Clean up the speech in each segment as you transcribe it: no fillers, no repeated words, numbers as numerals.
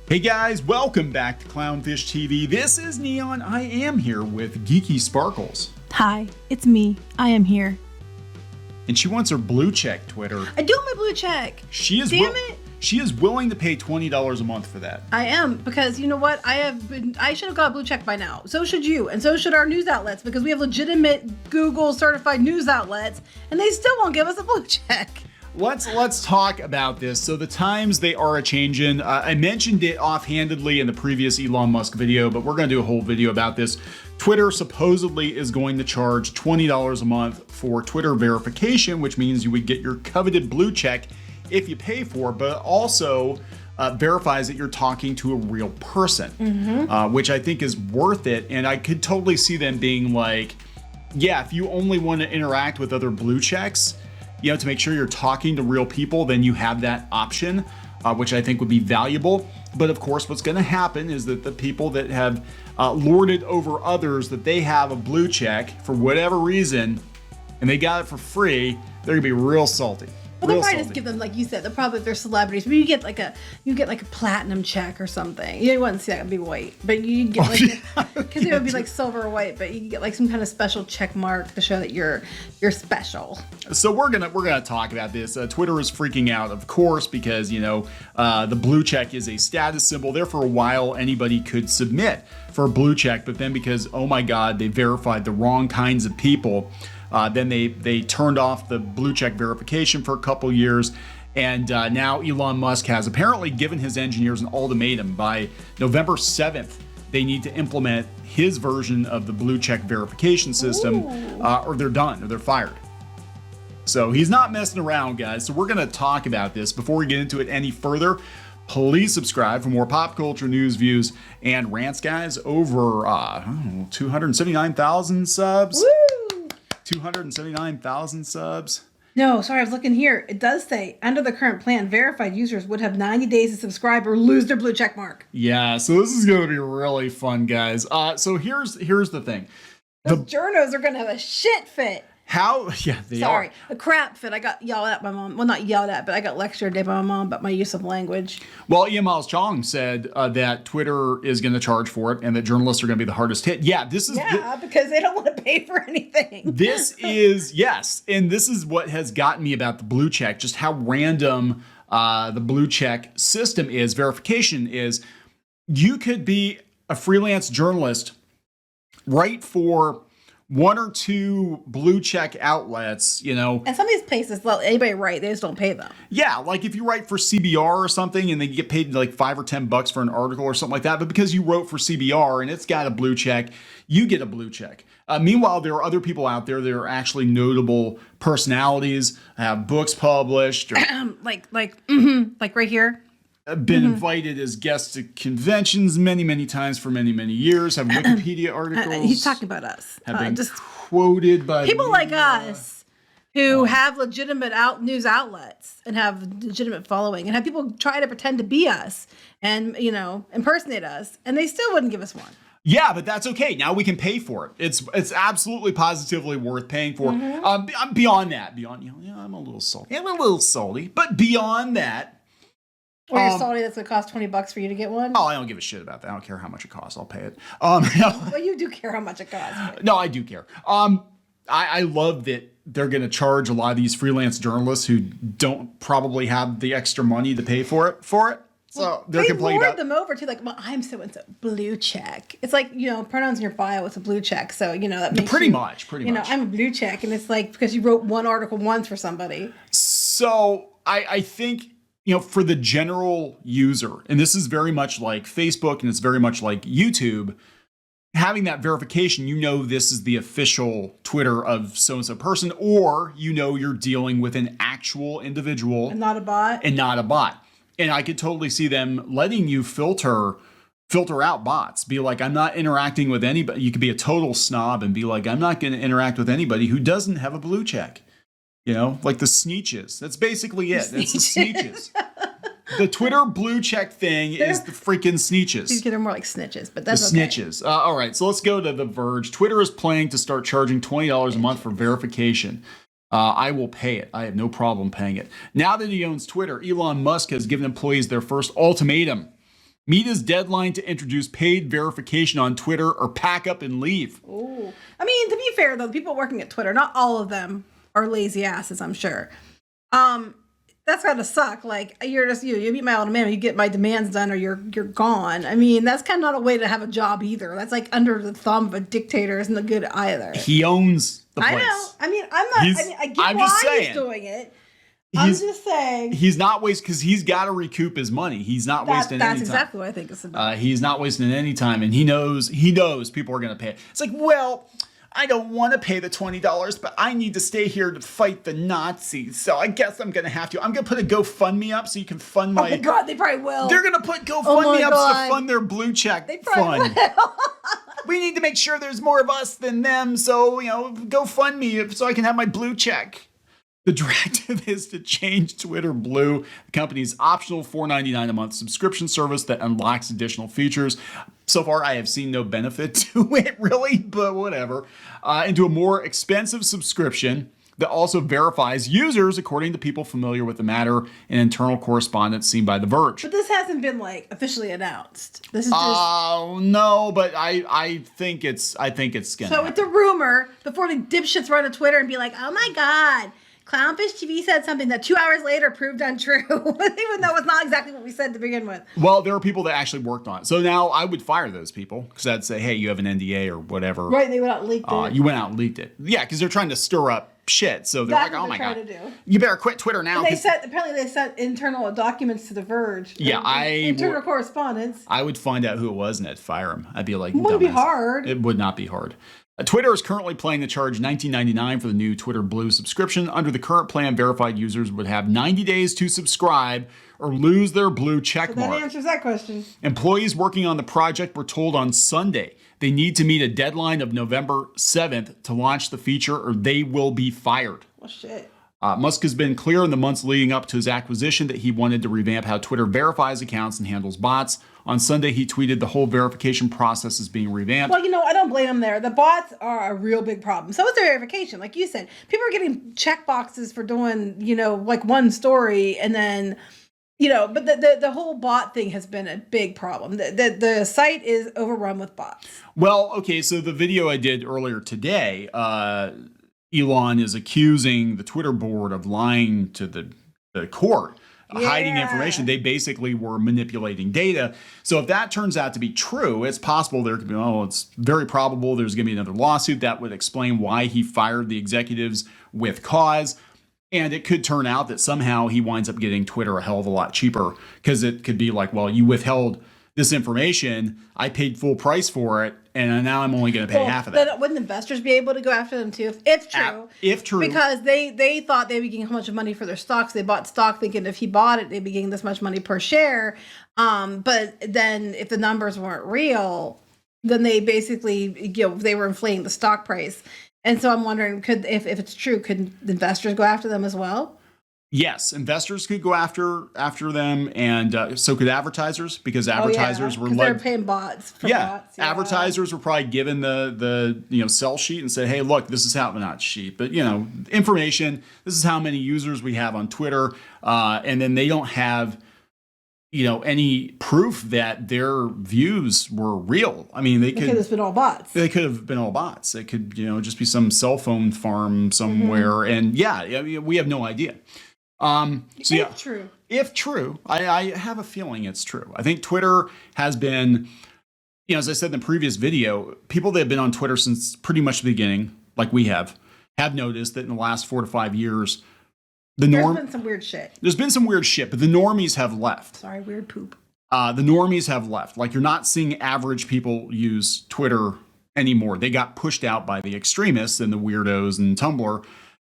Hey guys, welcome back to Clownfish TV. This is Neon. I am here with Geeky Sparkles. Hi, it's me. I am here. And she wants her blue check Twitter. I do my blue check. She is Damn it. She is willing to pay $20 a month for that. I am, because you know what? I should have got a blue check by now. So should you, and so should our news outlets, because we have legitimate Google certified news outlets, and they still won't give us a blue check. Let's talk about this. So the times they are a-changin'. I mentioned it offhandedly in the previous Elon Musk video, but we're going to do a whole video about this. Twitter supposedly is going to charge $20 a month for Twitter verification, which means you would get your coveted blue check if you pay for it, but also verifies that you're talking to a real person, which I think is worth it. And I could totally see them being like, yeah, if you only want to interact with other blue checks, to make sure you're talking to real people, then you have that option, which I think would be valuable. But of course, what's going to happen is that the people that have lorded over others that they have a blue check for whatever reason, and they got it for free, they're gonna be real salty. Well, they'll probably just give them, like you said, they'll probably, if they're celebrities, maybe you get like a platinum check or something. You wouldn't see that would be white, but you get like, because it would be like silver or white, but you can get like some kind of special check mark to show that you're special. So we're gonna talk about this. Twitter is freaking out, of course, because the blue check is a status symbol. There for a while, anybody could submit for a blue check, but then because, oh my God, they verified the wrong kinds of people. Then they turned off the blue check verification for a couple years. And now Elon Musk has apparently given his engineers an ultimatum. By November 7th, they need to implement his version of the blue check verification system, or they're done, or they're fired. So he's not messing around, guys. So we're going to talk about this. Before we get into it any further, please subscribe for more pop culture news, views, and rants, guys. Over 279,000 subs. Woo! 279,000 subs. No, sorry, I was looking here. It does say, under the current plan, verified users would have 90 days to subscribe or lose their blue check mark. Yeah, so this is going to be really fun, guys. So here's the thing. Those journos are going to have a shit fit. They Sorry, are. a crap fit. I got yelled at by my mom. Well, not yelled at, but I got lectured by my mom about my use of language. Well, Ian Miles Chong said that Twitter is going to charge for it and that journalists are going to be the hardest hit. Yeah, this is... Yeah, because they don't want to pay for anything. This is, yes, and this is what has gotten me about the blue check, just how random the blue check system is, verification is. You could be a freelance journalist, write for one or two blue check outlets, And some of these places, let anybody write, they just don't pay them. Yeah, like if you write for CBR or something and they get paid like $5 or $10 for an article or something like that, but because you wrote for CBR and it's got a blue check, you get a blue check. Meanwhile, there are other people out there that are actually notable personalities, have books published, or like right here. been invited as guests to conventions many times for many years, have Wikipedia articles. He's talking about us. Have been just quoted by people like us who have legitimate news outlets and have legitimate following and have people try to pretend to be us and, impersonate us, and they still wouldn't give us one. Yeah, but that's okay. Now we can pay for it. It's absolutely positively worth paying for. Beyond that, I'm a little salty. But beyond that, or you're salty that's going to cost $20 for you to get one? Oh, I don't give a shit about that. I don't care how much it costs. I'll pay it. Well, you do care how much it costs. No, I do care. I love that they're going to charge a lot of these freelance journalists who don't probably have the extra money to pay for it. So they're complaining about them over too, like, well, I'm so-and-so, blue check. It's like, pronouns in your bio, it's a blue check. So, that makes pretty much. I'm a blue check. And it's like, because you wrote one article once for somebody. So I think, for the general user, and this is very much like Facebook and it's very much like YouTube, having that verification, this is the official Twitter of so-and-so person, or you're dealing with an actual individual. And not a bot. And I could totally see them letting you filter out bots. Be like, I'm not interacting with anybody. You could be a total snob and be like, I'm not going to interact with anybody who doesn't have a blue check. Like the Sneetches. That's basically it. That's the Sneetches. The Twitter blue check thing is the freaking Sneetches. These kids are more like snitches, but that's the okay. Snitches. All right, so let's go to The Verge. Twitter is planning to start charging $20 a month for verification. I will pay it. I have no problem paying it. Now that he owns Twitter, Elon Musk has given employees their first ultimatum. Meet his deadline to introduce paid verification on Twitter or pack up and leave. Oh, I mean, to be fair though, the people working at Twitter, not all of them are lazy asses, I'm sure. That's gotta suck. Like you're just you meet my ultimatum, you get my demands done, or you're gone. I mean, that's kind of not a way to have a job either. That's like under the thumb of a dictator isn't the good either. He owns the place. I know. I mean, I get why he's doing it. I'm just saying. He's not wasting, because he's got to recoup his money. He's not wasting any time. That's exactly what I think it's about. He's not wasting any time, and he knows people are going to pay it. It's like, well, I don't want to pay the $20, but I need to stay here to fight the Nazis, so I guess I'm going to have to. I'm going to put a GoFundMe up so you can fund my... Oh my God, they probably will. They're going to put GoFundMe up to fund their Bluecheck fund. Will. We need to make sure there's more of us than them, so, GoFundMe so I can have my Bluecheck. The directive is to change Twitter Blue, the company's optional $4.99 a month subscription service that unlocks additional features. So far, I have seen no benefit to it, really, but whatever. Into a more expensive subscription that also verifies users, according to people familiar with the matter and internal correspondence seen by The Verge. But this hasn't been officially announced. This is just... Oh no, but I think it's gonna. So happen. It's a rumor before the dipshits run to Twitter and be like, "Oh my God, Clownfish TV said something that 2 hours later proved untrue," even though it's not exactly what we said to begin with. Well, there are people that actually worked on it. So now I would fire those people because I'd say, hey, you have an NDA or whatever. Right, they went out and leaked it. You went out and leaked it. Yeah, because they're trying to stir up shit. So they're That's like, oh my God, you better quit Twitter now. And apparently they sent internal documents to The Verge. Yeah, internal correspondence. I would find out who it was and I'd fire him. I'd be like, it wouldn't be hard. It would not be hard. Twitter is currently planning to charge $19.99 for the new Twitter Blue subscription. Under the current plan, verified users would have 90 days to subscribe or lose their blue check mark. That answers that question. Employees working on the project were told on Sunday they need to meet a deadline of November 7th to launch the feature or they will be fired. Well, shit. Musk has been clear in the months leading up to his acquisition that he wanted to revamp how Twitter verifies accounts and handles bots. On Sunday, he tweeted the whole verification process is being revamped. Well, I don't blame him there. The bots are a real big problem. So is the verification. Like you said, people are getting check boxes for doing, one story and then, but the whole bot thing has been a big problem. The site is overrun with bots. Well, okay, so the video I did earlier today, Elon is accusing the Twitter board of lying to the court. Hiding information. They basically were manipulating data. So if that turns out to be true, it's possible there could be, it's very probable there's going to be another lawsuit that would explain why he fired the executives with cause. And it could turn out that somehow he winds up getting Twitter a hell of a lot cheaper because it could be like, well, you withheld this information. I paid full price for it. And now I'm only going to pay half of that. Then wouldn't investors be able to go after them too? If true. If true. Because they thought they'd be getting how much money for their stocks. They bought stock thinking if he bought it, they'd be getting this much money per share. But then if the numbers weren't real, then they basically, they were inflating the stock price. And so I'm wondering, if it's true, could investors go after them as well? Yes, investors could go after them, and so could advertisers, because advertisers were they're paying bots for bots. Yeah. Advertisers were probably given the sell sheet and said, hey, look, this is how, not sheet, but information. This is how many users we have on Twitter, and then they don't have any proof that their views were real. I mean, they could have been all bots. They could have been all bots. It could just be some cell phone farm somewhere, and we have no idea. If true, I have a feeling it's true. I think Twitter has been, as I said in the previous video, people that have been on Twitter since pretty much the beginning, like we have noticed that in the last 4 to 5 years, there's been some weird shit. There's been some weird shit, but the normies have left. Sorry, weird poop. The normies have left. Like, you're not seeing average people use Twitter anymore. They got pushed out by the extremists and the weirdos and Tumblr.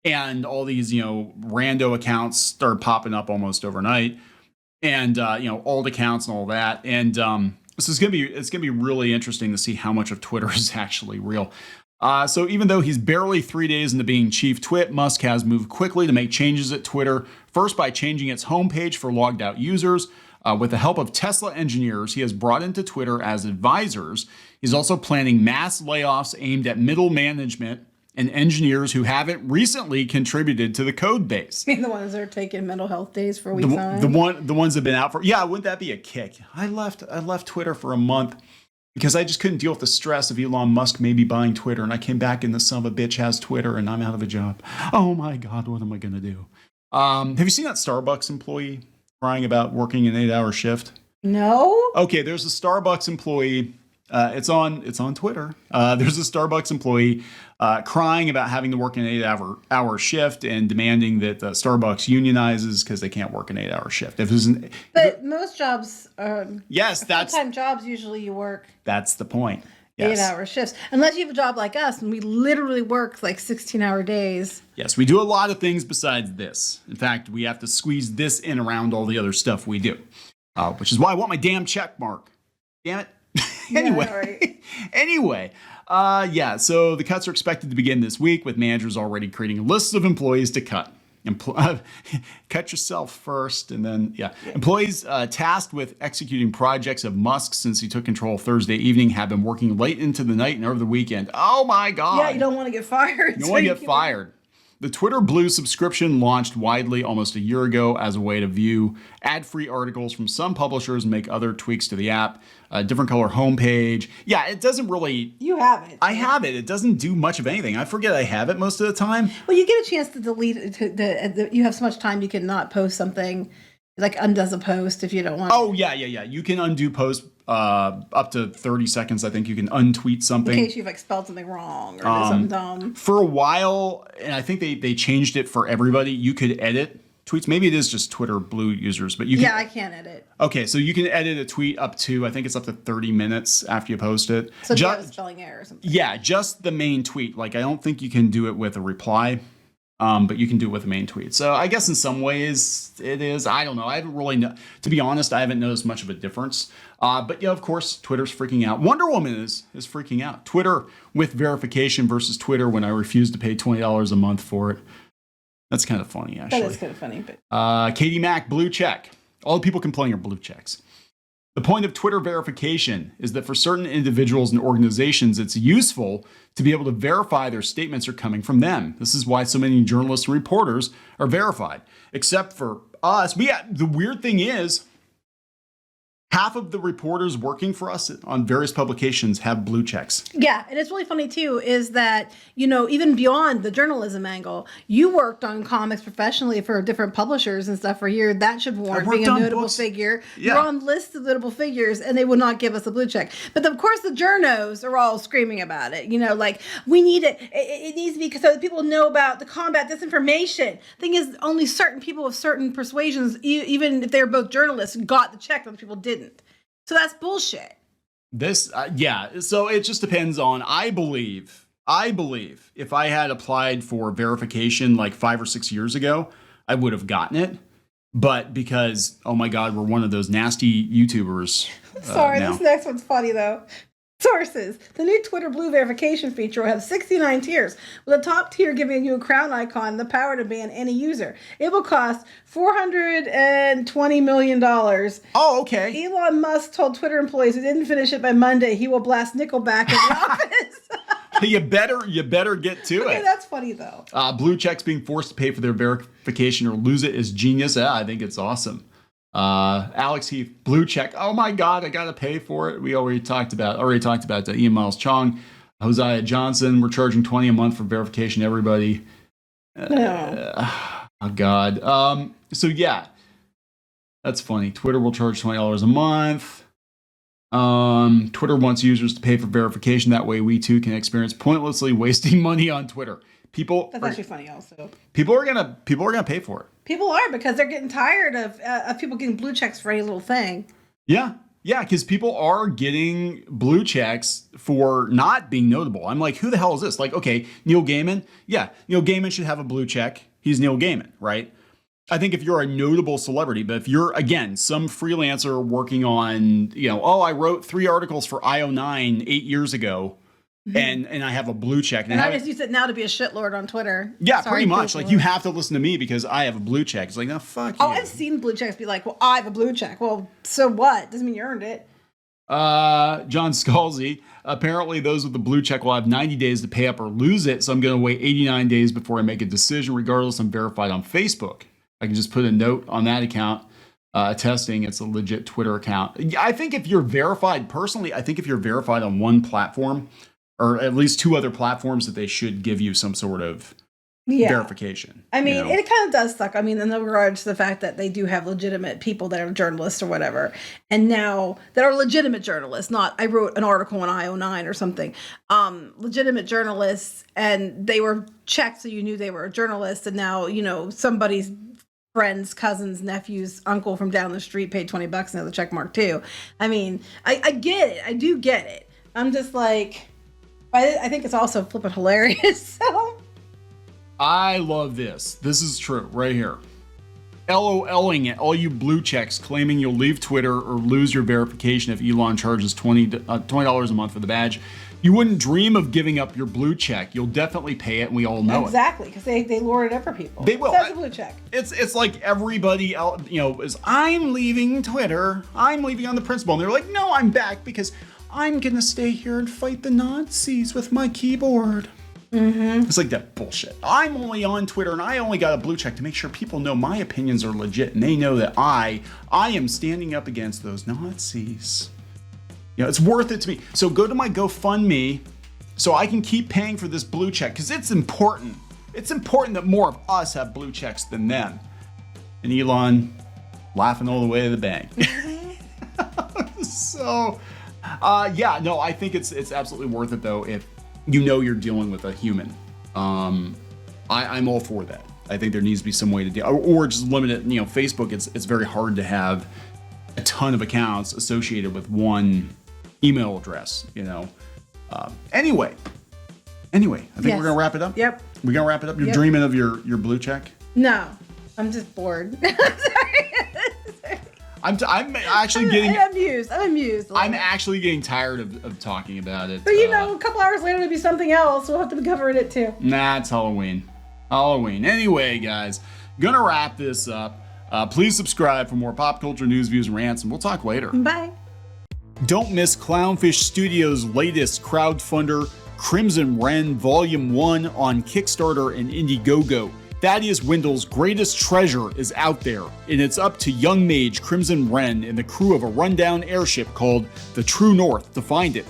And all these, rando accounts started popping up almost overnight, and alt accounts and all that. And so it's gonna be really interesting to see how much of Twitter is actually real. So even though he's barely 3 days into being chief twit, Musk has moved quickly to make changes at Twitter. First, by changing its homepage for logged out users. With the help of Tesla engineers, he has brought into Twitter as advisors. He's also planning mass layoffs aimed at middle management and engineers who haven't recently contributed to the code base. The ones that are taking mental health days for weeks on end. The ones that have been out for, yeah, wouldn't that be a kick? I left Twitter for a month because I just couldn't deal with the stress of Elon Musk maybe buying Twitter, and I came back and the son of a bitch has Twitter and I'm out of a job. Oh my God, what am I going to do? Have you seen that Starbucks employee crying about working an 8-hour shift? No. Okay, there's a Starbucks employee. It's on Twitter. There's a Starbucks employee crying about having to work an 8-hour shift and demanding that Starbucks unionizes because they can't work an 8-hour shift. But most jobs, yes, that's full-time jobs. Usually, you work. That's the point. Yes. 8-hour shifts, unless you have a job like us, and we literally work like 16-hour days. Yes, we do a lot of things besides this. In fact, we have to squeeze this in around all the other stuff we do, which is why I want my damn check mark. Damn it. Anyway, yeah, right. Anyway, so the cuts are expected to begin this week, with managers already creating lists of employees to cut. Cut yourself first, and then employees tasked with executing projects of Musk since he took control Thursday evening have been working late into the night and over the weekend. Oh my God! Yeah, you don't want to get fired. You don't want to get fired. The Twitter Blue subscription launched widely almost a year ago as a way to view ad-free articles from some publishers and make other tweaks to the app. A different color homepage. Yeah, it doesn't really... You have it. I have it. It doesn't do much of anything. I forget I have it most of the time. Well, you get a chance to delete it. You have so much time you can not post something, like undoes a post if you don't want. Oh, yeah. You can undo posts up to 30 seconds. I think you can untweet something. In case you've spelled something wrong or did something dumb. For a while, and I think they changed it for everybody, you could edit tweets. Maybe it is just Twitter Blue users, but you can... Yeah, I can't edit. Okay, so you can edit a tweet up to, I think it's up to 30 minutes after you post it. So you have a spelling error or something. Yeah, just the main tweet. Like, I don't think you can do it with a reply, but you can do it with a main tweet. So I guess in some ways it is. I don't know. I haven't really, to be honest, I haven't noticed much of a difference. But yeah, of course, Twitter's freaking out. Wonder Woman is freaking out. Twitter with verification versus Twitter when I refuse to pay $20 a month for it. That's kind of funny, actually. That is kind of funny. But Katie Mack, blue check. All the people complaining are blue checks. The point of Twitter verification is that for certain individuals and organizations, it's useful to be able to verify their statements are coming from them. This is why so many journalists and reporters are verified. Except for us. The weird thing is, half of the reporters working for us on various publications have blue checks. Yeah, and it's really funny too, is that, even beyond the journalism angle, you worked on comics professionally for different publishers and stuff for a year. That should warrant being a notable figure. Yeah. You're on lists of notable figures, and they would not give us a blue check. But of course, the journos are all screaming about it. We need it. It needs to be so that people know about to combat disinformation. Thing is, only certain people of certain persuasions, even if they're both journalists, got the check. Other people didn't. So that's bullshit. So it just depends on, I believe if I had applied for verification like 5 or 6 years ago, I would have gotten it. But because, oh my God, we're one of those nasty YouTubers. Sorry, this next one's funny though. Sources. The new Twitter Blue verification feature will have 69 tiers, with a top tier giving you a crown icon and the power to ban any user. It will cost $420 million. Oh, okay. Elon Musk told Twitter employees who didn't finish it by Monday he will blast Nickelback in the office. You better get to it. That's funny though. Blue checks being forced to pay for their verification or lose it is genius. Yeah, I think it's awesome. Alex Heath, blue check. Oh my God, I gotta pay for it. We already talked about Ian Miles Chong, Hosea Johnson. We're charging $20 a month for verification. Everybody. Oh God. So yeah, that's funny. Twitter will charge $20 a month. Twitter wants users to pay for verification. That way, we too can experience pointlessly wasting money on Twitter. That's actually funny. Also, people are gonna pay for it. People are, because they're getting tired of people getting blue checks for any little thing. Yeah, because people are getting blue checks for not being notable. I'm like, who the hell is this? Like, okay, Neil Gaiman. Yeah, Neil Gaiman should have a blue check. He's Neil Gaiman, right? I think if you're a notable celebrity, but if you're, again, some freelancer working on, I wrote 3 articles for IO9 8 years ago. Mm-hmm. And I have a blue check. And I just use it now to be a shitlord on Twitter. Yeah, pretty much. Like, you have to listen to me because I have a blue check. It's like, no, fuck you. Oh, I've seen blue checks be like, well, I have a blue check. Well, so what? Doesn't mean you earned it. John Scalzi, apparently those with the blue check will have 90 days to pay up or lose it. So I'm going to wait 89 days before I make a decision. Regardless, I'm verified on Facebook. I can just put a note on that account attesting it's a legit Twitter account. I think if you're verified, personally, I think if you're verified on one platform or at least two other platforms, that they should give you some sort of verification. I mean, it kind of does suck. I mean, in regards to the fact that they do have legitimate people that are journalists or whatever, and now that are legitimate journalists, not I wrote an article on IO9 or something, legitimate journalists, and they were checked so you knew they were a journalist, and now, you know, somebody's friend's cousin's nephew's uncle from down the street paid $20 and had the check mark too. I mean, I get it. I do get it. I'm just like, I think it's also flipping hilarious. So I love this. This is true right here. LOLing at all you blue checks claiming you'll leave Twitter or lose your verification if Elon charges $20 a month for the badge. You wouldn't dream of giving up your blue check. You'll definitely pay it, and we all know exactly, because they lord it up for people. They will. That's a blue check. It's like everybody else, you know, is I'm leaving Twitter. I'm leaving on the principle. And they're like, no, I'm back because I'm going to stay here and fight the Nazis with my keyboard. Mm-hmm. It's like that bullshit. I'm only on Twitter and I only got a blue check to make sure people know my opinions are legit and they know that I am standing up against those Nazis. You know, it's worth it to me. So go to my GoFundMe so I can keep paying for this blue check because it's important. It's important that more of us have blue checks than them. And Elon laughing all the way to the bank. So, yeah, no, I think it's absolutely worth it though if you know you're dealing with a human. I'm all for that. I think there needs to be some way to deal, or just limit it. You know, Facebook, it's very hard to have a ton of accounts associated with one email address, you know. Anyway, I think we're gonna wrap it up. Yep. We're gonna wrap it up. You're dreaming of your blue check? No, I'm just bored. Sorry. I'm actually getting. I'm amused. I'm actually getting tired of talking about it. But you know, a couple hours later, it'll be something else. We'll have to be covering it too. Nah, it's Halloween. Anyway, guys, gonna wrap this up. Please subscribe for more pop culture news, views, and rants, and we'll talk later. Bye. Don't miss Clownfish Studios' latest crowdfunder, Crimson Wren Volume 1 on Kickstarter and Indiegogo. Thaddeus Wendell's greatest treasure is out there, and it's up to young mage Crimson Wren and the crew of a rundown airship called the True North to find it.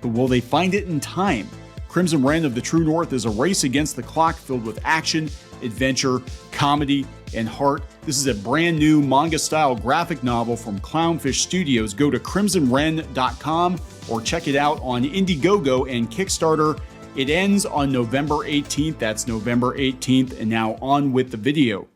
But will they find it in time? Crimson Wren of the True North is a race against the clock filled with action, adventure, comedy, and heart. This is a brand new manga-style graphic novel from Clownfish Studios. Go to crimsonwren.com or check it out on Indiegogo and Kickstarter. It ends on November 18th. That's November 18th. And now on with the video.